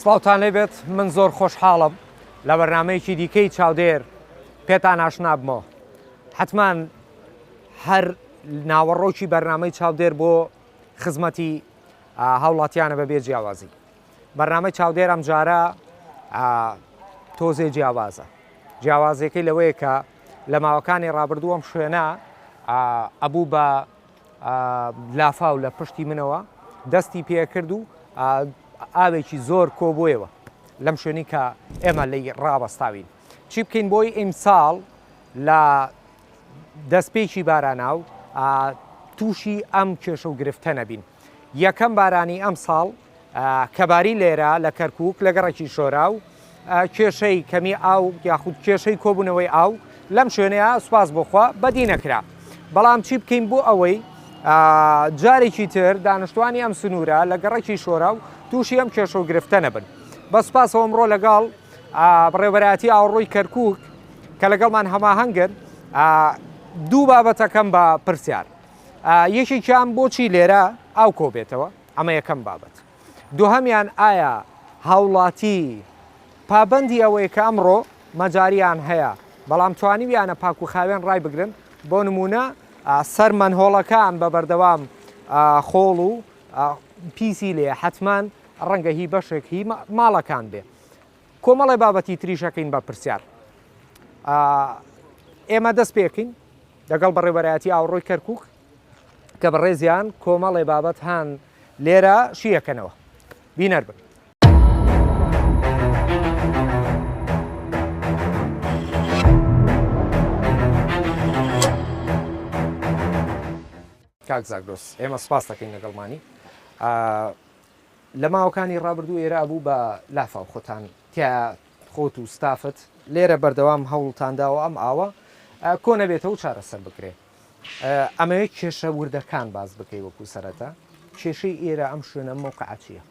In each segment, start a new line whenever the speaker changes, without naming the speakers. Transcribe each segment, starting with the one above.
سڵاوتان لێبێت من زۆر خۆشحاڵم لە بەرنامەیەکی دیکەی چاودێر پێتان ئاشنا بمەوە. حتمان هەر ناوەڕۆکی بەرنامەی چاودێر بۆ خزمەتی هاوڵاتیانە بەبێ جیاوازی. بەرنامەی چاودێر ئەم جارە تۆزێ جیاوازە. جیاوازەکەی لەوەیە کە لە ماوەکانی ڕابردووەم شوێنە ئەبوو بە لافاو لە پشتی منەوە دەستی پێکرد و ئاوێکی زۆر کۆبوویەوە لەم شوێنی کە ئێمە لی ڕابەستاوین. چی بکەین بۆی ئیمساڵ لە دەستپێکی باراناو تووشی ئەم کێشە و گرفتە نەبین. یەکەم بارانی ئەم ساڵ کەباری لێرە لە کەرکووک لە گەڕێکی شۆرا و کێشەی کەمی ئاو یاخود کێشەی کۆبوونەوەی ئاو لەم شوێنەیە سوپاس بۆخوا بەدی نەکرا. بەڵام چی بکەین بۆ ئەوەی جارێکی تر دانیشتوانی ئەم سنوورە لە گەڕێکی شۆرا و تووشی ئەم کێشە و گرفتە نەبن. بە سوپاسەوە ئەمڕۆ لەگەڵ بڕێوەبەرایەتی ئاوڕۆی کەرکووک کە لەگەڵمان هەماهەنگن دوو بابەتەکەم بە پرسیار. یەکێکیان بۆچی لێرە ئاو کۆبێتەوە، ئەمە یەکەم بابەت. دووهەمیان ئایا هاوڵاتی پابەندی ئەوەیە کە ئەمڕۆ مەجاریان هەیە بەڵام توانیویانە پاک و خاوێن ڕای بگرن بۆ نمونە سەر مەنهۆڵەکان بە بەردەوام خۆڵ و پیسی لێ حتمان ڕەنگە هی بەشێک هی ماڵەکان بێ. کۆمەڵی بابەتی تریشەکەین بە پرسیار. ئێمە دەست پێکەین لەگەڵ بەڕێوەبەرایەتی ئاوڕۆی کەرکووک کە بەڕێزیان کۆمەڵی بابەت هەن لێرە شیەکەنەوە. بینەر بن. کاک زاگرۆس ئێمە سپاس دەکەین لەگەڵمانی. لە ماوەکانی ڕابردوو ئێرە بوو بە لافاو خۆتان تیا خۆت و ستافت لێرە بەردەوام هەوڵتانداوە ئەم ئاوە کۆ نەبێتەوە و چارەسەر بکرێ. ئەمەیە کێشە وردەکان باز بکەی وەکو سەرەتا کێشەی ئێرە ئەم شوێنە مۆقعە چییە؟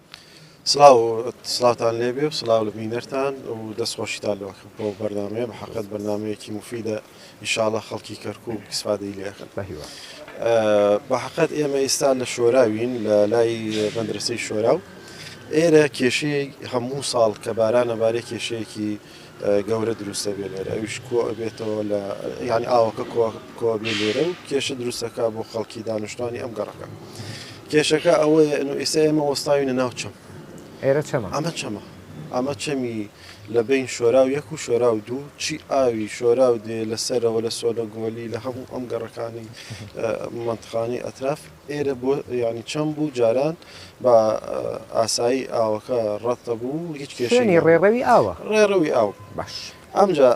سلااوتان لێبێ و سلااو لە بینەرتان و دەستخۆشیتان لەوە بۆ بەرنامەیە بە حەقەت بەرنمەیەکی مفیدە ئینشاڵڵا خەڵکی کەرکووک استفادەی لێکەن. بە حەقەت ئێمە ئێستا لە شۆراوین لە لای مەدرسەی شۆرا و ئێرە کێشەی هەموو ساڵ کە بارانەبارەی کێشەیەکی گەورە دروستە بێ لێرە ئەوش کۆ بێتەوە لە یانی ئاوەکە کۆ بێ لێرە و کێشە دروستەکە بۆ خەڵکی دانیشتوانی ئەم گەڕەکە. کێشەکە ئەوەیە ئێستا ئێمە وەستاوینە ناو چەم.
ئێرە چەمە؟
ئەمە چەمی لە بین شۆرا و یەک و شۆرا و دوو چی ئاوی شۆرا و دێ لەسەرەوە لە سۆلە گۆلی لە هەموو ئەم گەڕەکانی منتخانی ئەتراف ئێرە بۆ ینی چەم بوو جاران بە ئاسایی ئاوەکە ڕەتە بوو هیچ کێشەی
ڕێڕەوی ئاوە
ڕێڕەوی ئاو
باش.
ئەمجا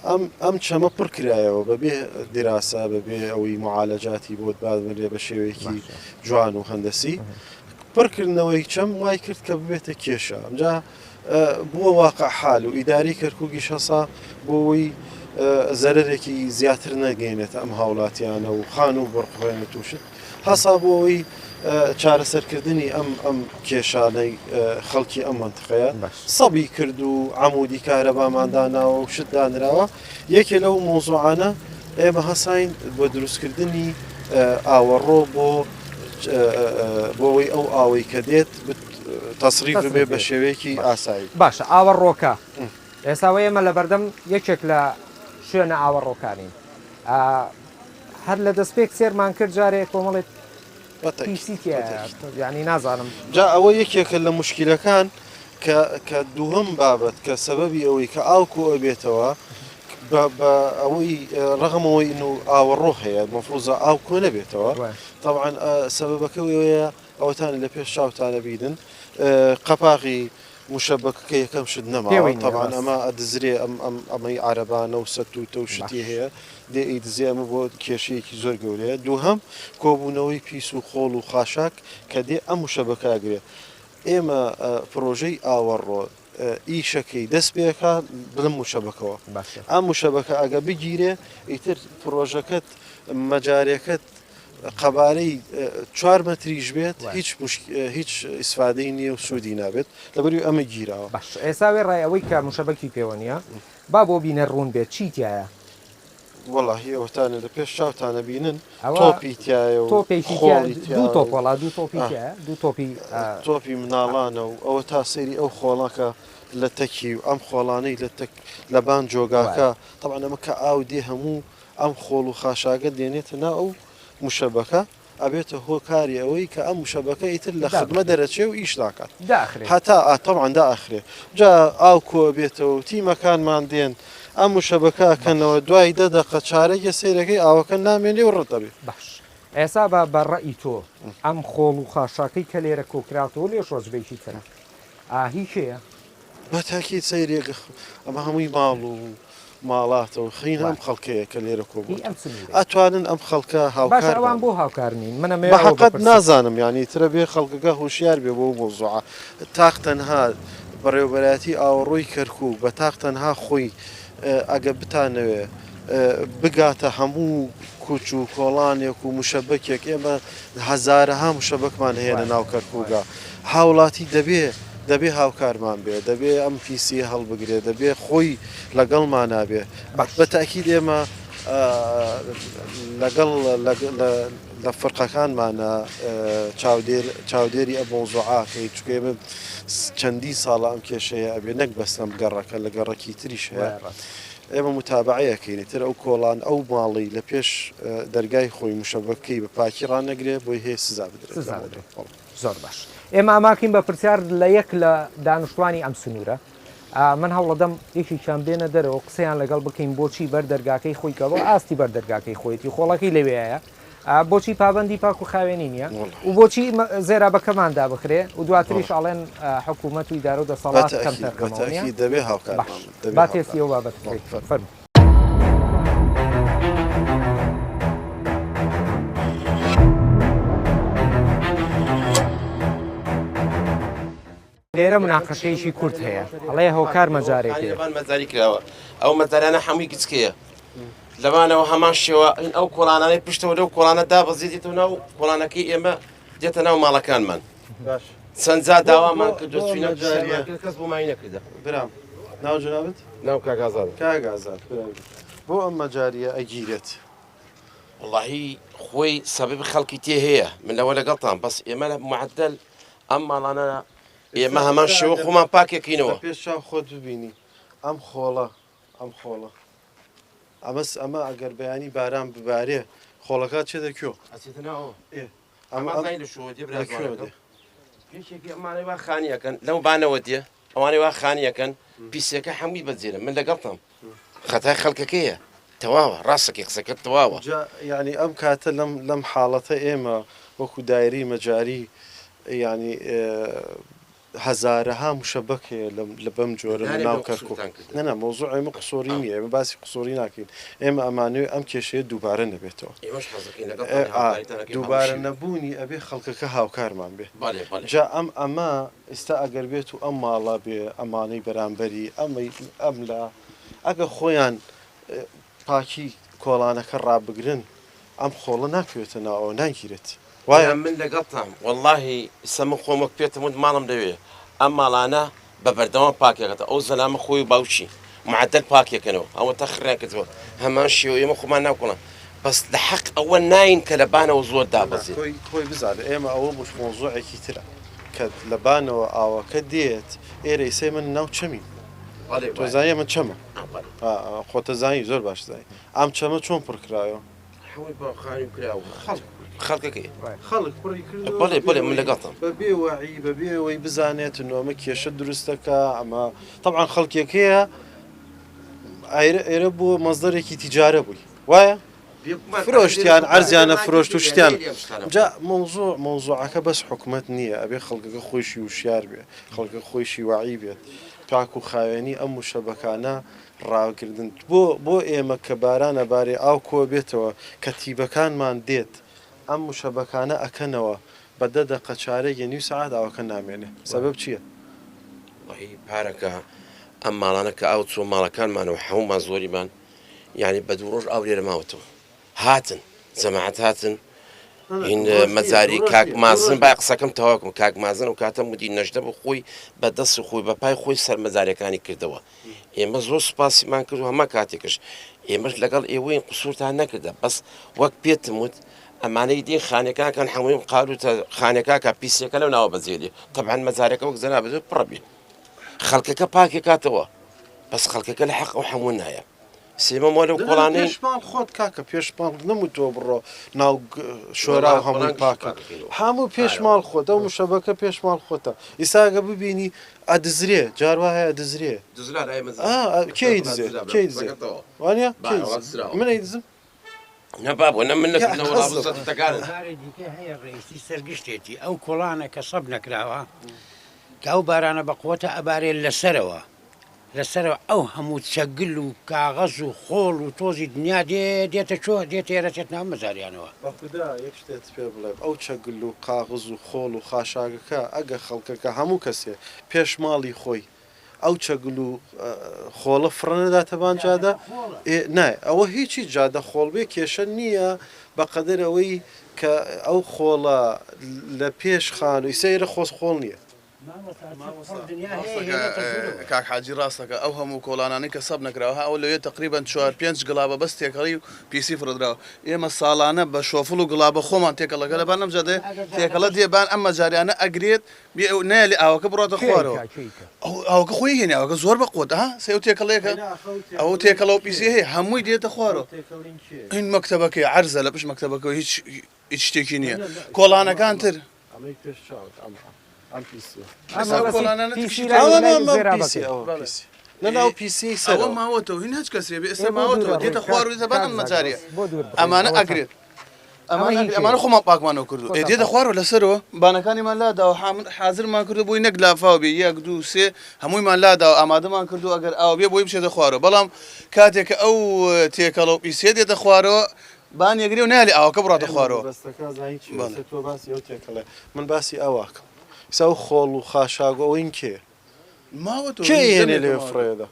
ئەم چەمە پڕکرایەوە بەبێ دیراسە بەبێ ئەوەی معالەجاتی بۆت بادمرێ بە شێوەیەکی جوان و هەندەسی پڕکردنەوەی چەم وای کرد کە ببێتە کێشە. ئەمجا بووە واقع حال و ئیداری کەرکووکیش هەسا بۆەوەی زەرێکی زیاتر نەگەینێتە ئەم هاوڵاتیانە و خان و بڕخۆێنە تووشت هەسا بۆەوەی چارەسەرکردنی ئەم کێشانەی خەڵکی ئەم منتقەیە سەبی کرد و عەمودی کارەبامانداناوە و شت دانراوە. یەکێ لەو مۆزوعانە ئێمە هەساین بۆ دروستکردنی ئاوەڕۆ بۆەوەی ئەو ئاوەی کە دێت تەسریف بێ بە شێوەیەکی ئاسایی.
باشە ئاوەڕۆکە ئێستاوە ئێمە لە بەردەم یەکێک لە شوێنە ئاوەڕۆکانین. هەر لە دەستپێک سێرمان کرد جارێک کۆمەڵێت ینی نازانم
جا ئەوە یەکێکە لە مشکلەکان کە دووهەم بابەت کە سەبەبی ئەوەی کە ئاو کۆ ئەبێتەوە بە ئەوەی ڕەغمەوەی و ئاوەڕۆ هەیە مەفروزە ئاو کۆ نەبێتەوە. طبعاً سەبەبەکەوەیە ئەوەتان لە پێش چاوتانە بیدن قەپاغی مشەبەکەکە یەکەم شت نەماوە طبعاً ئەمە ئەدزرێ ئەمەی عارەبانە و سەتوتە و شتی هەیە دێ ئیدزێ ئەمە بۆ کێشەیەکی زۆر گەورەیە. دووهەم کۆبوونەوەی پیس و خۆڵ و خاشاک کە دێ ئەم مشەبەکەگرێت. ئێمە پرۆژەی ئاوەڕۆ ئیشەکەی دەست پێەکە بڵم موشەبەکەەوە ئەم موشەبەکە ئەگە بگیرێ ئیتر پرۆژەکەت مەجارێکەکەت قەبارەی 4 مەتریش بێت هیچ ئیسفادەی نییە و سوودی نابێت لەبەری ئەمە گیراوە.
باش ئێستا وێ ڕای ئەوەی کە موشەبەکی پێوە نیە با بۆ بینە ڕوون بێت چیتیایە
وەڵاهی ئەوتانە لە پێش چاوتانە بینن
ئەوە
تۆپی تایە و
تۆپێکی
خۆڵی
دوو تۆپ وڵا دوو تۆپی دوو تۆپی
تۆپی مناڵانە و ئەوە تا سەیری ئەو خۆڵەکە لە تەکی و ئەم خۆڵانەی لە بان جۆگاکە طبعا ئەمە کە ئاو دێ هەموو ئەم خۆڵ و خاشاگە دێنێتە نا ئەو موشەبەکە ئەبێتە هۆکاری ئەوەی کە ئەم موشەبەکە ئیتر لە خدمە دەرەچێ و ئیش داکات هەتا طبعا داخرێ جا ئاو کۆ بێتەوە و تیمەکانمان دێن ئەم موشەبەکەکەنەوە دوای دەدەقە چارەیە سیرەکەی ئاوەکە نامێنێ و ڕەتەبێ
باش ئێستا بە بەڕەئی تۆ ئەم خۆڵ و خاشاکەی کە لێرە کۆکراتەوە لێ شۆزبێکی ترە هی کێیە
بە تاکیت سەیرێک ئەمە هەمووی ماڵ و ماڵاتەوە خین ئەم خەڵکەیە کە لێرە کۆبوو ئەتوانن ئەم خەڵکە
هاوکاران بۆ هاوکارنین منە
بەحقەت نازانم یانی ترە بێ خەڵکەکە هوشیار بێ بۆ مۆزوعە تاق تەنها بەڕێوبەتی ئاوەڕۆی کەرکوو بە تاق تەنها خۆی ئەگە بتانەوێ بگاتە هەموو کوچ و کۆڵانێک و موشەبەکێک ئێمە هەزارەها موشەبەکمان هەیە لە ناو کەرکووگا هاوڵاتی دەبێ هاوکارمان بێ دەبێ ئەم پیسی هەڵبگرێ دەبێ خۆی لەگەڵمان نابێ بە تاکید ئێمە لەگەڵ لە فڕقەکانمانە چاودێری ئەم مۆزوعاکەی چکە ئێمە چەندی ساڵە ئەم کێشەیە ئەبێ نەک بەستەم گەڕەکە لە گەڕەکی تریش هەیە ئێمە متابعەیەکەینی تر ئەو کۆڵان ئەو ماڵی لە پێش دەرگای خۆی موشەبەکەی بە پاکی ڕانەگرێ بۆی هەیە سزا بدرێت
زۆر باش ئێمە ئاماکەین بە پرسیار لە یەک لە دانیشتوانی ئەم سنوورە من هەوڵەدەم یەکێکیان بێنە دەرەوە قسەیان لەگەڵ بکەین بۆچی بەر دەرگاکەی خۆی کەەوە ئاستی بەر دەرگاکەی خۆیەتی خۆڵەکەی لەوەیە بۆچی پابندی پاک و خاوێنی نییە و بۆچی زێرابەکەماندا بخرێ و دواتریش ئاڵێن حکوومەت و ئیدارە و دەسەڵات کەمتەرکەمەوە
دەبێ هاوکار
با تێستی ئەو بابەت فەرموو لێرە مناقەشەیەکی کورت هەیە ئەڵێ هۆکار مەجارێکی
مەزاری کراوە ئەو مەزارانە هەمووی گچکەیە لەوانەوە هەمان شێوە ئەو کۆڵانانەی پشتەوە لەو کۆڵانە دابەزیێتەوە ناو کۆڵانەکەی ئێمە دێتە ناو ماڵەکانمان چەندجا داوامان کردو کەس بۆمای نەکردە
برام ناو جنابەت
ناو کاگازاد
کاگازاد بۆ ئەم مەجاریە ئەگیرێت
وڵاهی خۆی سەبەب خەڵکی تێ هەیە من لەوە لەگەڵتان بەس ئێمە لە معدل ئەم ماڵانە ئێمە هەمان شێوە خۆمان پاکێکینەوە
پێش چاو خۆت ببینی ئەم خۆڵە ئەمە ئەگەر بەیانی باران ببارێ خۆڵەکە چێ دەکوێ
پێشێکی ئەمانەی وا خانیەکەن لەو بانەوە دێ ئەوانەی وا خانیەکەن پیسەکە هەمووی بەجێرە من لەگەڵتم خەتای خەڵکەکەیە تەواوە ڕاستەکەی قسەکەت تەواوە
ینی ئەم کاتە لەم حاڵەتە ئێمە وەکو دایری مەجاری ینی هەزارەها موشەبەک هەیە لە بەم جۆرە ناو کەرکوو نەنا مۆزوع ئێمە قسۆری نییە ئێمە باسی قسۆری ناکەین ئێمە ئەمانوێ ئەم کێشەیە دووبارە نەبێتەوە دووبارە نەبوونی ئەبێ خەڵکەکە هاوکارمان بێ جا ئەمە ئێستا ئەگەر بێت و ئەم ماڵە بێ ئەمانەی بەرامبەری ئەم لە ئەگە خۆیان پاکی کۆڵانەکە ڕابگرن ئەم خۆڵە ناکوێتە ناوەوە ناگیرێت
وایە من لەگەڵتان واللهی سەمە خۆمە پێتم وت ماڵم دەوێ ئەم ماڵانە بە بەردەوام پاکێکەکە ئەو زەلامە خۆی باوچی معدل پاکێکەکەنەوە ئەوە تا خڕێکەوە هەمان شێوە ئێمە خۆمان ناکۆڵن بەس لە حەق ئەوە ناین کە لە بانەوە زۆر دابەزێت
خۆی بزانێ ئێمە ئەوە مش مۆزوعێکی ترە کە لە بانەوە ئاوەکە دێت ئێرە ئیسەی من ناو چەمی تۆزانیە من چەمە خۆتەزانی زۆر باش زای ئەم چەمە چۆن پڕکرایەوە
خەڵکەکەی
خەڵک
بڵێ من لەگەڵتم
بەبێ وعی بەبێەوەی بزانێت نۆمە کێشە دروستەکە ئەمە طبعا خەڵکێکەیە ئێرە بووە مەزدەرێکی تیجارە بووی وایە فرۆشتیان ئەرزیانە فرۆشت و شتیان جا مۆزوعەکە بەس حکومت نییە ئەبێ خەڵکەکە خۆشی وشیار بێ خەڵکە خۆشی وعی بێت پاک و خاوێنی ئەم موشەبەکانە ڕاوکردن بۆ ئێمە کە بارانە بارێ ئاو کۆ بێتەوە کە تیبەکانمان دێت ئەم موشەبەکانە ئەکەنەوە بە دەدەقە چارەیە نیو سەعات ئاوەکە نامێنێ سەبەب چییە؟
پارەکە ئەم ماڵانە کە ئاو چۆ ماڵەکانمانەوە هەمومان زۆریمان یعنی بە دوو ڕۆژ ئاو لێرە ماوەتەوە هاتن جەماعەت هاتن این مەزاری کاک مازن با قسەکەم تەواوکم کاک مازن و کاتە مودی نەژدە بە خۆی بە دەست خۆی بە پای خۆی سەر مەزارەکانی کردەوە ئێمە زۆر سوپاسیمان کرد و هەمە کاتێکش ئێمەش لەگەڵ ئێوەی قسوورتان نەکردە بەس وەک پێتم وت ئەمانەی دین خانەکان هەمووی قالوتە خانەکە کە پیسەکە لەو ناوە بەجێری طبعاً مەزارەکە وەک زەنا بەجێ پڕەبی خەڵکەکە پاکێ کاتەوە بەس خەڵکەکە لە حەق ئەو هەموو نایە سێمە مۆلە کۆڵانەی
پێشمان خۆت کاکە پێشمان نەموتۆ بڕۆ ناو شۆرا و هەمووی پاکە هەموو پێشماڵ خۆت ئەو مشەبەکە پێشماڵ خۆتە ئیساگە ببینی ئەدزرێ جاروا هەیە دزرێ کێی دزێ کێی دزێ وانە منەی دزم
نەبابوو نە من نەکارن
دیکە هەیە ڕێیستی سەرگشتێتی ئەو کۆڵانە کە سەب نەکراوە کە ئەو بارانە بەقوتە ئەبارێت لەسەرەوە لەسەرەوە ئەو هەموو چەگل و کاغەز و خۆڵ و تۆزی دنیا دێتە چۆ دێت ئێرەچێت ناو مەزاریانەوە
بەخدا یەک شتێت پێ بڵێ ئەو چەگل و قاغز و خۆڵ و خاشاگەکە ئەگە خەڵکەکە هەموو کەسێ پێش ماڵی خۆی ئەو چەگل و خۆڵە فڕەنەدا تەبان جادە نای ئەوە هیچی جادە خۆڵ بێ کێشە نییە بەقەدر ئەوەی کە ئەو خۆڵە لە پێش خان و سەیرە خۆش خۆڵ نییە
کاک حاجی ڕاستەکە ئەو هەموو کۆڵانانی کە سەب نەکراوە ئەو لەوێ تقریبان 4-5 گڵابە بەست تێکەڵی و پیسی فرەدراوە ئێمە ساڵانە بە شۆفڵ و گڵابە خۆمان تێکەڵەکە لەبان نەمجادێ تێکەڵە دێبان ئەم مەجاریانە ئەگرێت نایلی ئاوەکە بڕاتە خوارەوە ئەوکە خۆی هێناوەکە زۆر بە قوت ها سێ و تێکەڵەیەکە ئەو تێکەڵە و پیسی هەیە هەمووی دێتە خوارەوە این مەکتەبەکەی عەرزە لە پشت مەکتەبەکە هیچ شتێکی نییە کۆڵانەکان تر
نەناو پیسی
ئەوە ماوەتەوە هین هەچ کەسێ بێ ئێستا ماوەتەوە دێتە خوار و دەبان ئەم مەجاریە ئەمانە ئەگرێت ئەمانە خۆمان پاکمانەوە کردو دێتە خوارەوە لەسەرەوە بانەکانیمان لاداوە حاضرمان کردو بۆی نەک لافاو بێ 1 2 3 هەموویمان لاداوە ئامادەمان کردو ئەگەر ئاو بێ بۆی بچێتە خوارەوە بەڵام کاتێککە ئەو تێکەڵە و پیسێ دێتە خوارەوە بان یەگرێ و نالی ئاوەکە بڕاتە خوارەوە
من باسی ئەوواکەم ساو خۆڵ و خاشاگۆ ئەوین کێ
ماوەتەوە
کێ هێنێ لێ فرێدا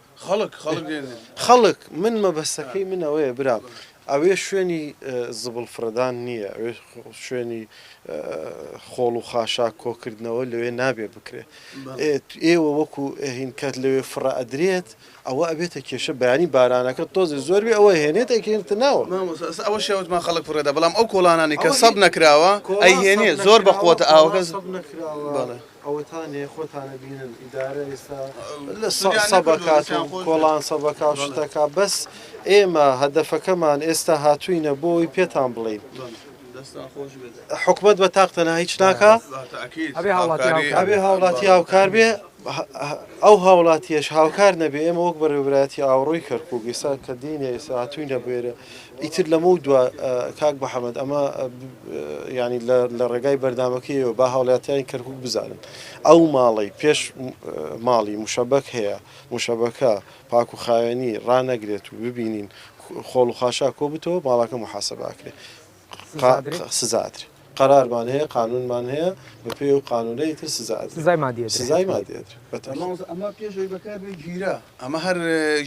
خەڵک من مەبەستەکەی من ئەوەیە برام ئەوێ شوێنی زبڵ فرەدان نییە ئەوێ شوێنی خۆڵ و خاشا کۆکردنەوە لەوێ نابێ بکرێ ئێوە وەکو هین کات لەوێ فڕە ئەدرێت ئەوە ئەبێتە کێشە بەیانی بارانەکە تۆزی زۆربی ئەوە هێنێت ئەکێنتە ناوە
ئەوە شێوتمان خەڵک فڕێدا بەڵام ئەو کۆڵانانی کە سەب نەکراوە ئەی هێنێ زۆر بەخۆتە ئاوەکە
ئەوەتانێ خۆتانە بینن ئیدارە ئێستا سەبکات و کۆڵان سەبکا و شتەکە بەس ئێمە هەدەفەکەمان ئێستا هاتووینە بۆی پێتان بڵین حکومت بە تاقتەنە هیچ ناکە ئەبێ هاوڵاتی هاوکار بێ ئەو هاوڵاتیەش هاوکار نەبێ ئێمە وەک بەڕێوەبرایەتی ئاوڕۆی کەرکووک ئێستا کە دینە ئێستا هاتووینە بێرە ئیتر لەمە دووە کاک بەحەمەد ئەمە ینی لە ڕێگای بەردامەکەیەوە با هاوڵاتیانی کەرکووک بزانن ئەو ماڵی پێش ماڵی مشەبەک هەیە مشەبەکە پاک و خاوێنی ڕانەگرێت و ببینین خۆڵ و خاشا کۆ بتەوە ماڵەکە محاسەباکرێ سزاتر قرارمان هەیە قانونمان هەیە بە پێی و قانونەی تر
سزای مادیێت
ئەمە پێشەوەی بەکار بێ گیرا ئەمە هەر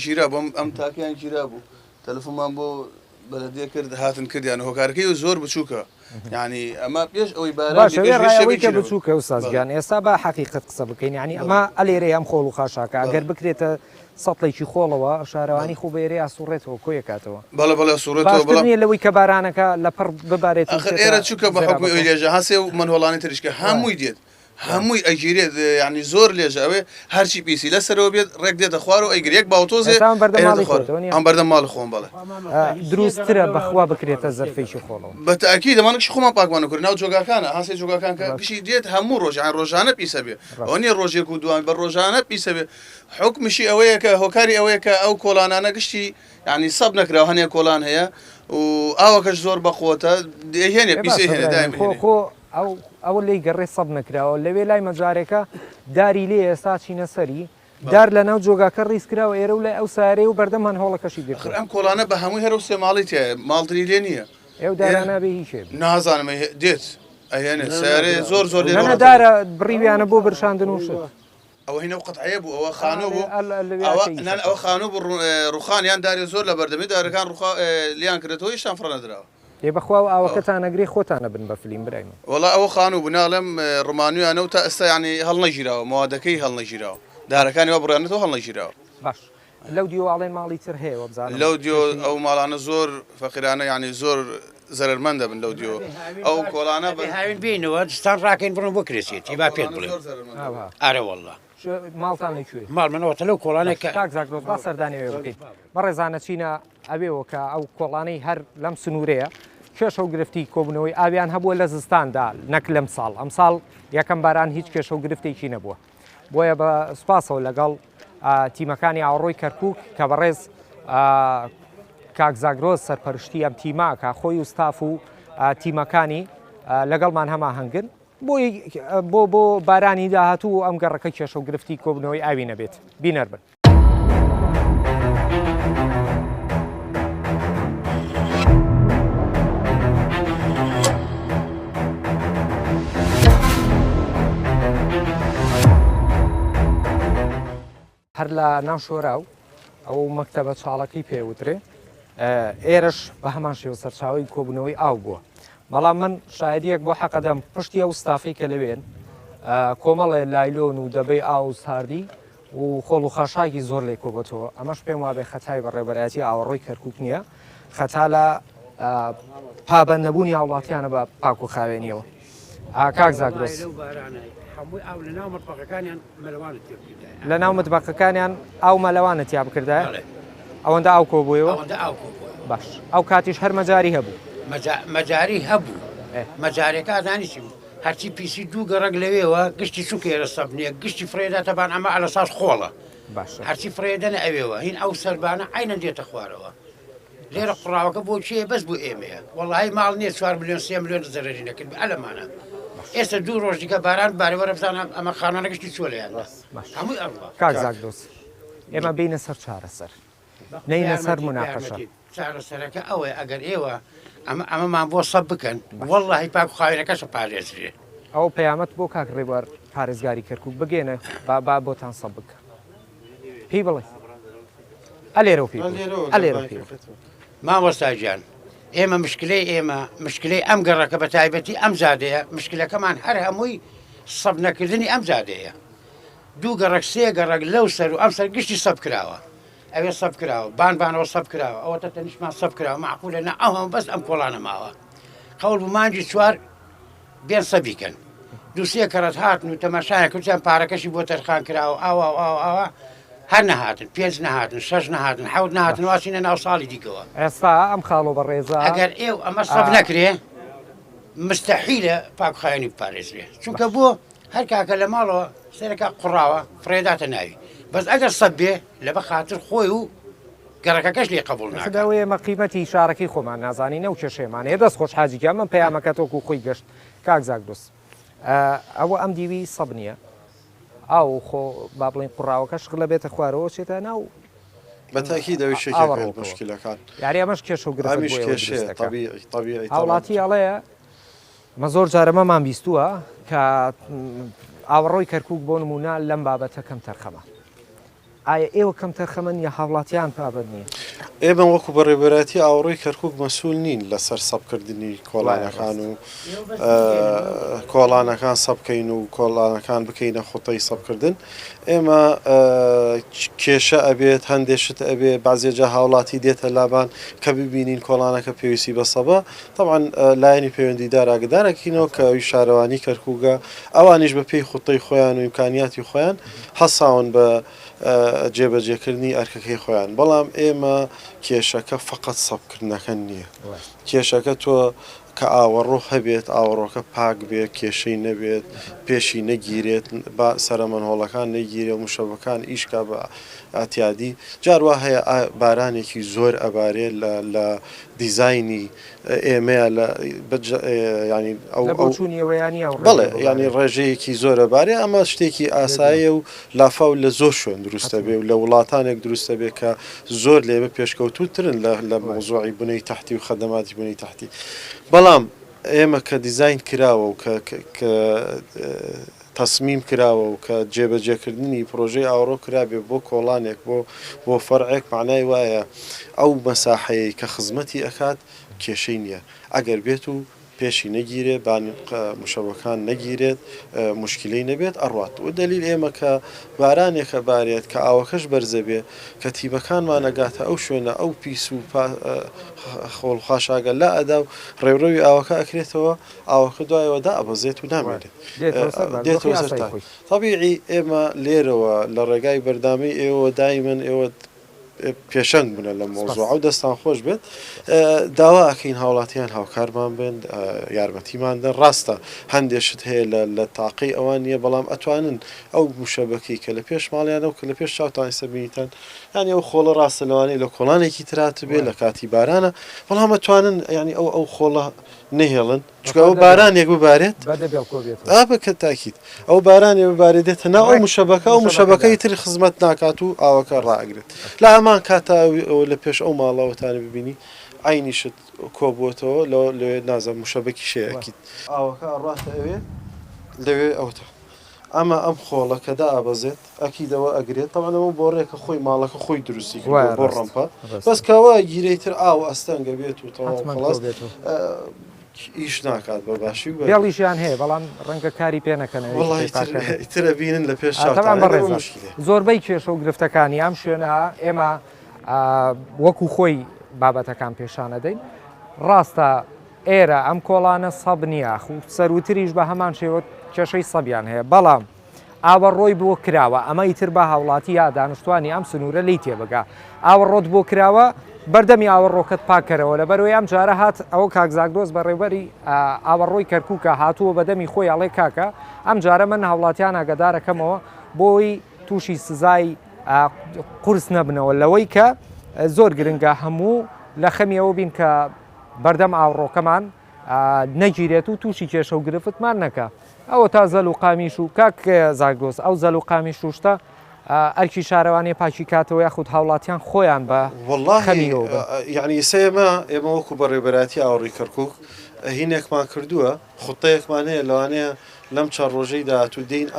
ژیرا بۆم ئەم تاکیان گیرا بوو تەلەفۆنمان بۆ بەلەدێ کرد هاتن کردیان هۆکارەکەی زۆر بچووکە یعنی ئەمە پێش ئەوەی
باشەوەی بچووکە و سازگیان ئێستا بە حقیقت قسە بکەین ینی ئەمە ئەلێرە ئەم خۆڵ و خاشاکە ئەگەر بکرێتە سەڵێکی خۆڵەوە شارەوانی خوب بێرێ ئاسوڕێتەوە کۆیەکاتەوە
بەڵە سوورەتەوە
نیە لەوەی کە بارانەکە لە پڕ ببارێت
ئێرە چووکە بە حکومی ئۆیلێژە هەسێ و منهۆڵانی تریشکە هەمووی دێت هەمووی ئەگیرێت ینی زۆر لێژە ئەوێ هەرچی پیسی لەسەرەوە بێت ڕێک دێتە خوار و ئەیگرێک باوتۆزێ ئەم بەردەم ماڵ خۆم بڵێ
دروسترە بەخوا بکرێتە زەرفێکی خۆڵەوە
بەتەکی دەمانکش خۆمان پاکوانە کرد ناو جۆگاکانە هەسێ جۆگاکان کە گشی دێت هەموو ڕۆژان ڕۆژانە پیسە بێ ئەو نیە ڕۆژێک و دوان بە ڕۆژانە پیسە بێ حکمشی ئەوەیە کە هۆکاری ئەوەیە کە ئەو کۆڵانانە گشتی ینی سەب نەکراوە هەنێ کۆڵان هەیە و ئاوەکەش زۆر بەخۆتە هێنێ پیسە هێنێ دایم
ئەو لی گەڕێ سەب نەکراوە لەوێ لای مەجارێکە داری لێ ئێستا چینە سەری دار لە ناو جۆگاکە ڕیسکراوە ئێرە و لە ئەو سارێ و بەردەمان هەوڵەکەشی گرت
ئەم کۆڵانە بە هەمووی هەرو سێ ماڵی تێ ماڵتری لێ نییە
ئێو دارانە بێ هیچ
نازانم دێت ئەهێنێ سارێ زۆر
دارە بڕیویانە بۆ برشاندن و شت
ئەوە هینە قەتعەیە بوو ئەوە خانوو بوو ئەوە خانوو بوو ڕوخانیان داری زۆر لە بەردەمی دارەکان لیان کردێتەوە هیچان فڕە نەدراوە
ێ بەخوا و ئاوەکەتان نەگری خۆتانە بن بە فلیم برایمە
وڵا ئەوە خان و بناڵم ڕمانویانە و تا ئێستا ینی هەڵنەژیراوە موادەکەی هەڵنەژیراوە دارەکانی وە بڕیانێتەوە هەڵنەژیراوە
باش لەو دیوواڵێن ماڵی تر هەیە بزانم
لەو دیۆ ئەو ماڵانە زۆر فەقیرانە ینی زۆر زەرمەندە بن لەو دیۆ ئەو کۆڵانە
هاوین بینەوە دستان ڕاکەین بڕۆ بۆ کرێسێتی با پێت بڵێ ئارە وەڵڵا
ماڵتان لەکوێ
ماڵ منەوەتە لەو کۆڵانێک
کاک زاکرۆز با سەردانیوێ بکەیت بەڕێزانە چینە ئەبێەوە کە ئەو کۆڵانەی هەر لەم سنوورەیە کێشە و گرفتی کۆبنەوەی ئاویان هەبووە لە زستاندا نەک لەم ساڵ ئەم ساڵ یەکەم باران هیچ کێشە و گرفتێکی نەبووە بۆیە بە سوپاسەوە لەگەڵ تیمەکانی ئاوڕۆی کەرکووک کە بەڕێز کاک زاگرۆز سەرپەرشتی ئەم تیمە کە خۆی و ستاف و تیمەکانی لەگەڵمان هەماهەنگن بۆ بارانی داهاتوو ئەم گەڕەکە کێشە و گرفتی کۆبنەوەی ئاوی نەبێت بینەر بن. هەر لە ناو شۆراو ئەو مەکتەبە چاڵەکەی پێوترێ ئێرەش بە هەمان شێوە سەرچاوی کۆبوونەوەی ئاو بووە بەڵام من شایدیەک بۆ حەقەدەم پشتی ئەو ستافی کە لەوێن کۆمەڵێ لایلۆن و دەبەی ئاو ساردی و خۆڵ و خەشاکی زۆر لێ کۆبەتەوە ئەمەش پێم وابێ خەتای بەڕێبەرایەتی ئاوەڕۆی کەرکووک نییە خەتا لە پابەندنەبوونی هاوڵاتیانە بە پاک و خاوێنیەوە کاک زاگرۆز
هەمووی ئاو لە ناو مەرپەقەکانیان مەلەوانت
لە ناو متبەقەکانیان ئاو مەلەوانە تیا بکردای ئەوەندە ئاو کۆبوویەوە باش ئەو کاتیش هەر مەجاری هەبوو
مەجاری هەبوو مەجارێکە ئازانی چی بوو هەرچی پیسی دوو گەڕک لەوێەوە گشتی چووکێرە سەبنیە گشتی فرێدا تەبان ئەمە ئەلەساس خۆڵە هەرچی فرێدەنە ئەوێەوە هین ئەو سەربانە عینە دێتە خوارەوە لێرە قڕاوەکە بۆ چیە بەس بوو ئێمەیە وەڵی ماڵ نییە 4 ملیۆن 3 ملیۆن زەرری نەکرد ئەلەمانە ئێستا دوو ڕۆژ دیکە باران بارەوە بزانم ئەمە خانانە گشتی چۆ لەیان هەمووی ئەڵڵا
کاک زاگرۆز ئێمە بینە سەر چارەسەر نەینە سەر مناقەشە
چارەسەرەکە ئەوەیە ئەگەر ئێوە ئەمەمان بۆ سەب بکەن وەڵڵاهی پاک و خاوێنەکەشە پارێزرێ
ئەو پەیامەت بۆ کاک ڕێبوار پارێزگاری کەرکووک بگێنە با بۆتان سەب بکە پێی بڵێ ئەلێرە پێ ئەلێرە پێ
مامۆستاجیان ئێمە مشکلەی ئەم گەڕەکە بە تایبەتی ئەم زادەیە مشکلەکەمان هەر هەمووی سەب نەکردنی ئەم زادەیە دوو گەڕک سێ گەڕک لەو سەر و ئەم سەر گشتی سەب کراوە ئەوێ سەب کراوە بانەوە سەب کراوە ئەوە تەنیشمان سەب کراوە معقولە نە ئەو هەم بەس ئەم کۆڵانە ماوە قەول بوو مانجی 4 بێن سەبیکەن دووسێ کەڕەت هاتن و تەماشایە کورتیان پارەکەشی بۆ تەرخان کراوە ئاوا هەر نەهاتن 5 نەهاتن 6 نەهاتن 7 نەهاتن واسینە ناو ساڵی دیکەوە
ئێستا ئەم خاڵۆ بە ڕێزا
ئەگەر ئێو ئەمە سەب نەکرێ مستەحیلە پاکخایەنی بپارێزرێ چونکە بۆ هەر کاکە لە ماڵەوە سەرەکە قوڕاوە فرێداتە ناوی بەس ئەگەر سەب بێ لە بە خاتر خۆی و گەڕەکەکەش لێ قبول
ناکەوێ مە قیمەتی شارەکەی خۆمان نازانینە و کێشێمانەیە دەست خۆش حاجیکە من پەیامەکە تۆکو خۆی گەشت کاک زاگرۆز ئەوە ئەم دیوی سەب نییە ئاو خۆ با بڵین قوڕاوەکەش لە بێتە خوارەوە چێتە ناو
بەتاکی دەوی مشکلەکان
یاری ئەمەش کێش و
طبیعی
هاوڵاتی ئەڵەیە مە زۆر جارەمەمان بیستووە کە ئاوەڕۆی کەرکووک بۆ نمونە لەم بابەتە کەم تەرخەمە ئایا ئێوە کەم تەرخەمەن یا هاوڵاتیان پابەت نییە
ئێمە وەکو بەڕێبەراتی ئاوەڕۆی کەرکووک مەسوول نین لەسەر سەبکردنی کۆڵانەکان و کۆڵانەکان سەبکەین و کۆڵانەکان بکەینە خوتەی سەبکردن ئێمە کێشە ئەبێت هەندێشت ئەبێ بازێجا هاوڵاتی دێتە لابان کە ببینین کۆڵانەکە پێویستی بە سەبە طبعاً لایەنی پەیوەندیدار ئاگدارەکەینەوە کە ئەوی شارەوانی کەرکووکە ئەوانیش بە پێی خوتەی خۆیان و ئیمکانیاتی خۆیان هەساون بە جێبەجێکردنی ئەرکەکەی خۆیان بەڵام ئێمە کێشەکە فقط سەبکردنەکە نییە کێشەکە تۆ کە ئاوەڕۆ هەبێت ئاوەڕۆکە پاک بێت کێشەی نەبێت پێشی نەگیرێت بە سەرمەنهۆڵەکان نەگیرێ و مشەبەکان ئیشکا بە ئاتیادی جاروا هەیە بارانێکی زۆر ئەبارێت لە دیزایانی ئێمەیە ینی بڵێ ینی ڕێژەیەکی زۆرە بارێ ئەمە شتێکی ئاساییە و لافاو لە زۆر شوێن دروستە بێ و لە وڵاتانێک دروستە بێ کە زۆر لێمە پێشکەوتوترن لە مۆزوعی بنەی تەحتی و خەدەماتی بنەی تەحتی بەڵام ئێمە کە دیزاین کراوە و کە تەسمیم کراوە و کە جێبەجێکردنی پرۆژەی ئاوڕۆ کرابێ بۆ کۆڵانێک بۆ فەرعێک معنای وایە ئەو مەساحەیە کە خزمەتی ئەکات کێشەی نییە ئەگەر بێت و پێشی نەگیرێت بانی مشەوەکان نەگیرێت مشکلەی نەبێت ئەڕات و دلیل ئێمە کە بارانێکە بارێت کە ئاوەکەش بەرزە بێ کە تیبەکانمان نەگاتە ئەو شوێنە ئەو پیس و خۆڵخاشاگە لا ئەدا و ڕێوڕەوی ئاوەکە ئەکرێتەوە ئاوەکە دوایەوەدا ئەبەزێت و نامێنێت دێتەوە سەر طبیعی ئێمە لێرەوە لە ڕێگای بەردامی ئێوە دایمەن ئێوە پێشنگ بنە لە مۆزوع و دەستان خۆش بێت داوا ئەکەین هاوڵاتیان هاوکارمان بن یارمەتیمان دەن ڕاستە هەندێشت هەیە لە تاقی ئەوان نییە بەڵام ئەتوانن ئەو موشەبەکەی کە لە پێش ماڵیانە و کە لە پێش چاوتان سەبینیتان ینی ئەو خۆڵە ڕاستە لەوانەیە لە کۆڵانێکی ترات بێ لە کاتی بارانە بەڵام ئەتوانن ینی ئەو خۆڵە نهێڵن چکە ئەو بارانێک ببارێت بکە تاکیت ئەو بارانێ ببارێتێتە ناو ئەو مشەبەکە و مشەبەکەی تری خزمەت ناکات و ئاوەکە ڕائگرێت لە ئەمان کاتە لە پێش ئەو ماڵەوەتانە ببینی عینیشت کۆبووەتەوە لەوێ نازم مشەبەکی شەیەکیت ئاوەکە ڕاتە ئەوێ لەوێ ئەوتە ئەمە ئەم خۆڵە کە دا ئابەزێت ئەکیدەوە ئەگرێت تەوانەوە بۆ ڕێکە خۆی ماڵەکە خۆی دروستی بۆ ڕەمپە بەس کەوا گیرەیتر ئاو ئەستەنگە بێت و تەواو ئیش ناکات بە باشی
بێڵیشیان هەیە بەڵام ڕەنگە کاری پێ نەکەنەوە
ترە بینن لە پێش
زۆربەی کێشە و گرفتەکانی ئەم شوێنە ئێمە وەکو خۆی بابەتەکان پێشانەدەین ڕاستە ئێرە ئەم کۆڵانە سەب نییە و سەروتریش بە هەمان شێوە کێشەی سەبیان هەیە بەڵام ئاوەڕۆی بۆ کراوە ئەمە ئیتر بە هاوڵاتی یا دانیشتوانی ئەم سنوورە لی تێبگا ئاوەڕۆت بۆ کراوە بەردەمی ئاوەڕۆکەت پاکەرەوە لە بەرەوەی ئەم جارە هات ئەوە کاکزاکدۆز بەڕێوەری ئاوەڕۆی کەرکووکە هاتووە بەدەمی خۆی ئەڵێ کاکە ئەم جارە من هاوڵاتیان ئاگدارەکەمەوە بۆی تووشی سزای قورس نەبنەوە لەوەی کە زۆر گرنگە هەموو لە خەمیەوە بین کە بەردەم ئاوڕۆکەمان نەگیرێت و تووشی کێشە و گرفتمان نەکە ئەوە تا زەل و قامیش و کاک زاگدۆز ئەو زەل و قامیش وشتە ئەرکی شارەوانی پاکی کاتەوە یاخود هاوڵاتیان خۆیان بە
یعنی سێمە ئێمە وەکو بەڕێبەراتی ئاوڕی کەرکووک هینێکمان کردووە خوتەیەکمان هەیە لەوانەیە لەم چەند ڕۆژەی داهاتوو دێین